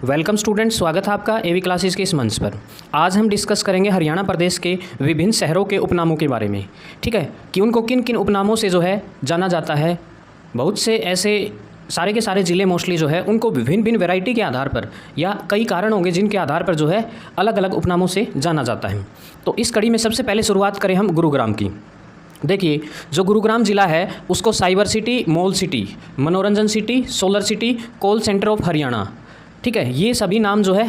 Welcome student, स्वागत है आपका एवी क्लासेस के इस मंच पर। आज हम डिस्कस करेंगे हरियाणा प्रदेश के विभिन्न शहरों के उपनामों के बारे में। ठीक है कि उनको किन किन उपनामों से जो है जाना जाता है। बहुत से ऐसे सारे के सारे ज़िले मोस्टली जो है उनको विभिन्न भिन्न वैरायटी के आधार पर या कई कारण होंगे जिनके आधार पर जो है अलग अलग उपनामों से जाना जाता है। तो इस कड़ी में सबसे पहले शुरुआत करें हम गुरुग्राम की। देखिए, जो गुरुग्राम ज़िला है उसको साइबर सिटी, मॉल सिटी, मनोरंजन city, solar city, call centre of Haryana, ठीक है, ये सभी नाम जो है,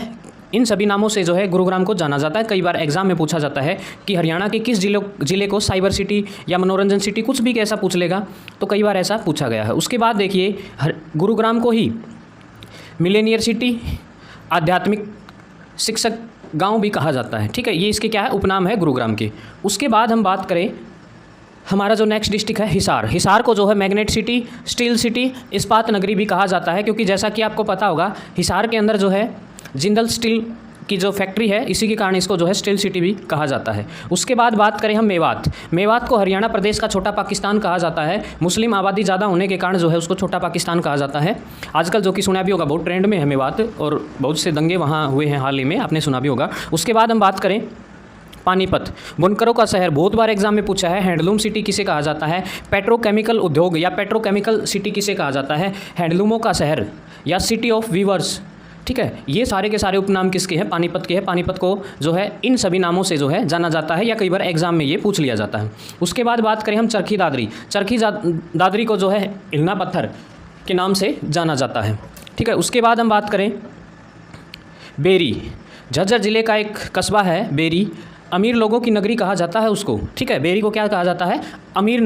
इन सभी नामों से जो है गुरुग्राम को जाना जाता है। कई बार एग्जाम में पूछा जाता है कि हरियाणा के किस ज़िले को साइबर सिटी या मनोरंजन सिटी, कुछ भी कैसा पूछ लेगा, तो कई बार ऐसा पूछा गया है। उसके बाद देखिए, गुरुग्राम को ही मिलेनियर सिटी, आध्यात्मिक शिक्षक गांव भी कहा जाता है। ठीक है, ये इसके क्या है, उपनाम है गुरुग्राम के। उसके बाद हम बात करें, हमारा जो नेक्स्ट डिस्ट्रिक्ट है हिसार। हिसार को जो है मैग्नेट सिटी, स्टील सिटी, इस्पात नगरी भी कहा जाता है, क्योंकि जैसा कि आपको पता होगा हिसार के अंदर जो है जिंदल स्टील की जो फैक्ट्री है, इसी के कारण इसको जो है स्टील सिटी भी कहा जाता है। उसके बाद बात करें हम मेवात। मेवात को हरियाणा प्रदेश का छोटा पाकिस्तान कहा जाता है। मुस्लिम आबादी ज़्यादा होने के कारण जो है उसको छोटा पाकिस्तान कहा जाता है। आजकल जो कि सुना भी होगा, बहुत ट्रेंड में है मेवात और बहुत से दंगे वहाँ हुए हैं हाल ही में, आपने सुना भी होगा। उसके बाद हम बात करें पानीपत, बुनकरों का शहर, बहुत बार एग्जाम में पूछा है। हैंडलूम सिटी किसे कहा जाता है? पेट्रोकेमिकल उद्योग या पेट्रोकेमिकल सिटी किसे कहा जाता है? हैंडलूमों का शहर या सिटी ऑफ वीवर्स। ठीक है, ये सारे के सारे उपनाम किसके हैं? पानीपत के हैं। पानीपत को जो है इन सभी नामों से जो है जाना जाता है, या कई बार एग्जाम में ये पूछ लिया जाता है। उसके बाद बात करें हम चरखी दादरी। चरखी दादरी को जो है हिलना पत्थर के नाम से जाना जाता है। ठीक है, उसके बाद हम बात करें बेरी। झज्जर जिले का एक कस्बा है बेरी, अमीर लोगों की नगरी कहा जाता है उसको। ठीक है, बेरी को क्या कहा जाता है? अमीर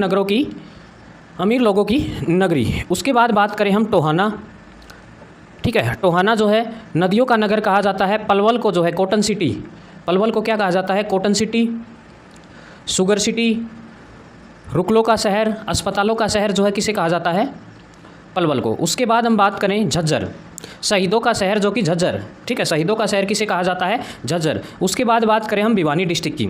लोगों की नगरी। उसके बाद बात करें हम टोहाना। ठीक है, टोहाना जो है नदियों का नगर कहा जाता है। पलवल को जो है कॉटन सिटी, पलवल को क्या कहा जाता है? कॉटन सिटी, शुगर सिटी, रुकलों का शहर, अस्पतालों का शहर जो है किसे कहा जाता है? पलवल को। उसके बाद हम बात करें झज्जर, शहीदों का शहर जो कि झज्जर। ठीक है, शहीदों का शहर किसे कहा जाता है? झज्जर। उसके बाद बात करें हम भिवानी डिस्ट्रिक्ट की।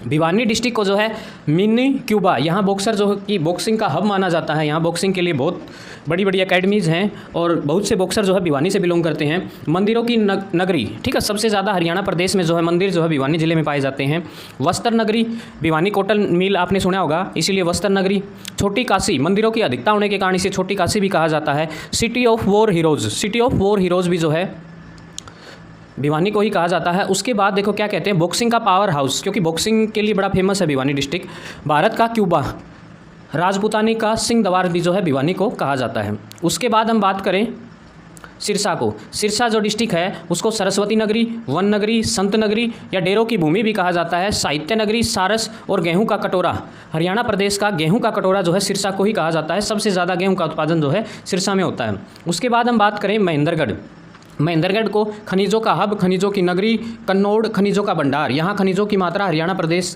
भिवानी डिस्ट्रिक्ट को जो है मिनी क्यूबा, यहाँ बॉक्सर जो कि बॉक्सिंग का हब माना जाता है। यहाँ बॉक्सिंग के लिए बहुत बड़ी बड़ी एकेडमीज़ हैं और बहुत से बॉक्सर जो है भिवानी से बिलोंग करते हैं। मंदिरों की नगरी। ठीक है, सबसे ज़्यादा हरियाणा प्रदेश में जो है मंदिर जो है भिवानी जिले में पाए जाते हैं। वस्त्र नगरी, भिवानी कॉटन मिल आपने सुना होगा, इसीलिए वस्त्र नगरी। छोटी काशी, मंदिरों की अधिकता होने के कारण इसे छोटी काशी भी कहा जाता है। City of war heroes, city of war heroes भी जो है भिवानी को ही कहा जाता है। उसके बाद देखो क्या कहते हैं, बॉक्सिंग का पावर हाउस, क्योंकि बॉक्सिंग के लिए बड़ा फेमस है भिवानी डिस्ट्रिक्ट। भारत का क्यूबा, राजपूतानी का सिंह दरबार भी जो है भिवानी को कहा जाता है। उसके बाद हम बात करें सिरसा को। सिरसा जो डिस्ट्रिक्ट है उसको सरस्वती नगरी, वन नगरी, संत नगरी या डेरों की भूमि भी कहा जाता है। साहित्य नगरी, सारस और गेहूं का कटोरा, हरियाणा प्रदेश का गेहूं का कटोरा जो है सिरसा को ही कहा जाता है। सबसे ज़्यादा गेहूं का उत्पादन जो है सिरसा में होता है। उसके बाद हम बात करें महेंद्रगढ़। महेंद्रगढ़ को खनिजों का हब, खनिजों की नगरी, कन्नौड़ खनिजों का भंडार, यहाँ खनिजों की मात्रा हरियाणा प्रदेश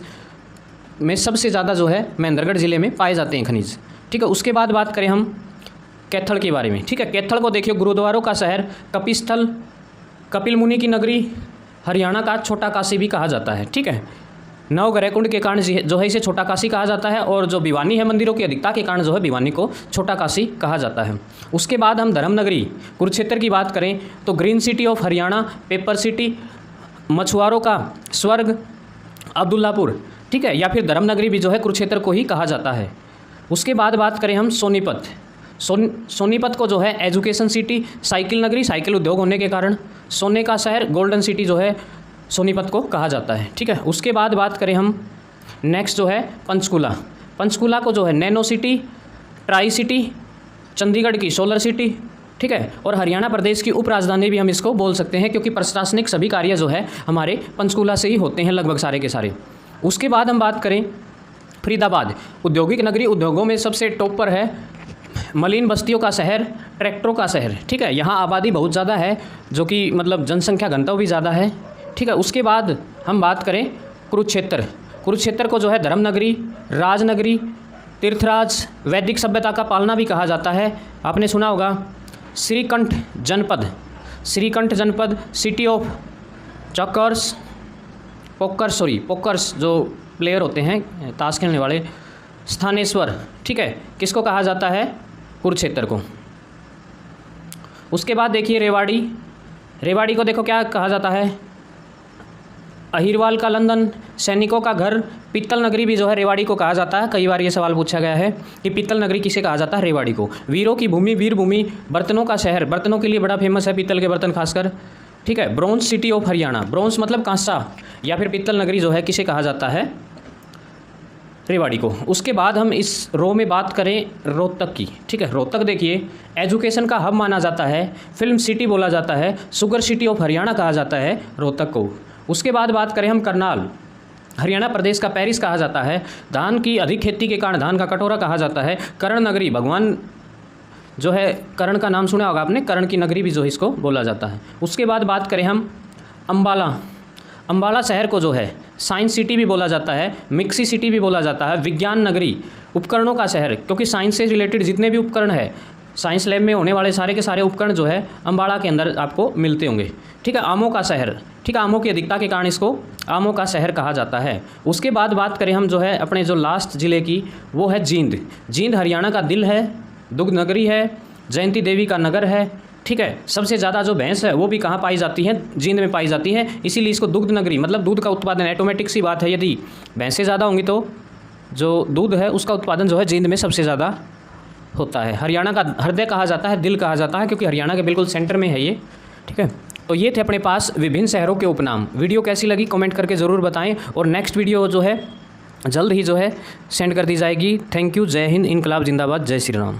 में सबसे ज़्यादा जो है महेंद्रगढ़ ज़िले में पाए जाते हैं खनिज। ठीक है, उसके बाद बात करें हम कैथल के बारे में। ठीक है, कैथल को देखिए गुरुद्वारों का शहर, कपिस्थल, कपिल मुनि की नगरी, हरियाणा का छोटा काशी भी कहा जाता है। ठीक है, नवग्रह कुंड के कारण जो है इसे छोटा काशी कहा जाता है, और जो भिवानी है मंदिरों की अधिकता के कारण जो है भिवानी को छोटा काशी कहा जाता है। उसके बाद हम धर्म नगरी कुरुक्षेत्र की बात करें तो green city of Haryana, paper city, मछुआरों का स्वर्ग अब्दुल्लापुर। ठीक है, या फिर धर्म नगरी भी जो है कुरुक्षेत्र को ही कहा जाता है। उसके बाद बात करें हम सोनीपत। सोनीपत को जो है एजुकेशन सिटी, साइकिल नगरी, साइकिल उद्योग होने के कारण सोने का शहर, गोल्डन सिटी जो है सोनीपत को कहा जाता है। ठीक है, उसके बाद बात करें हम नेक्स्ट जो है पंचकुला। पंचकुला को जो है nano city, tri city, Chandigarh की सोलर सिटी। ठीक है, और हरियाणा प्रदेश की उपराजधानी भी हम इसको बोल सकते हैं, क्योंकि प्रशासनिक सभी कार्य जो है हमारे पंचकुला से ही होते हैं लगभग सारे के सारे। उसके बाद हम बात करें फरीदाबाद, औद्योगिक नगरी, उद्योगों में सबसे टॉप पर है। मलिन बस्तियों का शहर, ट्रैक्टरों का शहर। ठीक है, यहाँ आबादी बहुत ज़्यादा है, जो कि मतलब जनसंख्या घनत्व भी ज़्यादा है। ठीक है, उसके बाद हम बात करें कुरुक्षेत्र। कुरुक्षेत्र को जो है धर्म नगरी, राजनगरी, तीर्थराज, वैदिक सभ्यता का पालना भी कहा जाता है। आपने सुना होगा श्रीकंठ जनपद, श्रीकंठ जनपद, सिटी ऑफ चॉकर्स, पोकर्स जो प्लेयर होते हैं ताश खेलने वाले, स्थानेश्वर। ठीक है, किसको कहा जाता है? कुरुक्षेत्र को। उसके बाद देखिए रेवाड़ी, रेवाड़ी को देखो क्या कहा जाता है, अहिरवाल का लंदन, सैनिकों का घर, पीतल नगरी भी जो है रेवाड़ी को कहा जाता है। कई बार ये सवाल पूछा गया है कि पीतल नगरी किसे कहा जाता है, रेवाड़ी को। वीरों की भूमि, वीर भूमि, बर्तनों का शहर, बर्तनों के लिए बड़ा फेमस है पीतल के बर्तन खासकर, ठीक है। Bronze city of Haryana, bronze मतलब कांसा या फिर पीतल नगरी जो है किसे कहा जाता है, रेवाड़ी को। उसके बाद हम इस रो में बात करें रोहतक की, ठीक है। रोहतक देखिए एजुकेशन का हब माना जाता है, फिल्म सिटी बोला जाता है, शुगर सिटी ऑफ हरियाणा कहा जाता है रोहतक को। उसके बाद बात करें हम करनाल, हरियाणा प्रदेश का पेरिस कहा जाता है। धान की अधिक खेती के कारण धान का कटोरा कहा जाता है। कर्ण नगरी, भगवान जो है कर्ण का नाम सुना होगा आपने, कर्ण की नगरी भी जो है इसको बोला जाता है। उसके बाद बात करें हम अम्बाला, अम्बाला शहर को जो है साइंस सिटी भी बोला जाता है, मिक्सी सिटी भी बोला जाता है, विज्ञान नगरी, उपकरणों का शहर, क्योंकि साइंस से रिलेटेड जितने भी उपकरण है, साइंस लैब में होने वाले सारे के सारे उपकरण जो है अम्बाला के अंदर आपको मिलते होंगे, ठीक है। आमों का शहर, ठीक है, आमों की अधिकता के कारण इसको आमों का शहर कहा जाता है। उसके बाद बात करें हम जो है अपने जो लास्ट ज़िले की, वो है जींद। जींद हरियाणा का दिल है, दुग्ध नगरी है, जयंती देवी का नगर है, ठीक है। सबसे ज़्यादा जो भैंस है वो भी कहाँ पाई जाती है, जींद में पाई जाती है, इसीलिए इसको दुग्ध नगरी, मतलब दूध का उत्पादन, ऑटोमेटिक सी बात है, यदि भैंसें ज़्यादा होंगी तो जो दूध है उसका उत्पादन जो है जींद में सबसे ज़्यादा होता है। हरियाणा का हृदय कहा जाता है, दिल कहा जाता है, क्योंकि हरियाणा के बिल्कुल सेंटर में है ये, ठीक है। तो ये थे अपने पास विभिन्न शहरों के उपनाम। वीडियो कैसी लगी कमेंट करके ज़रूर बताएं, और नेक्स्ट वीडियो जो है जल्द ही जो है सेंड कर दी जाएगी। थैंक यू, जय हिंद, इनकलाब जिंदाबाद, जय श्री राम।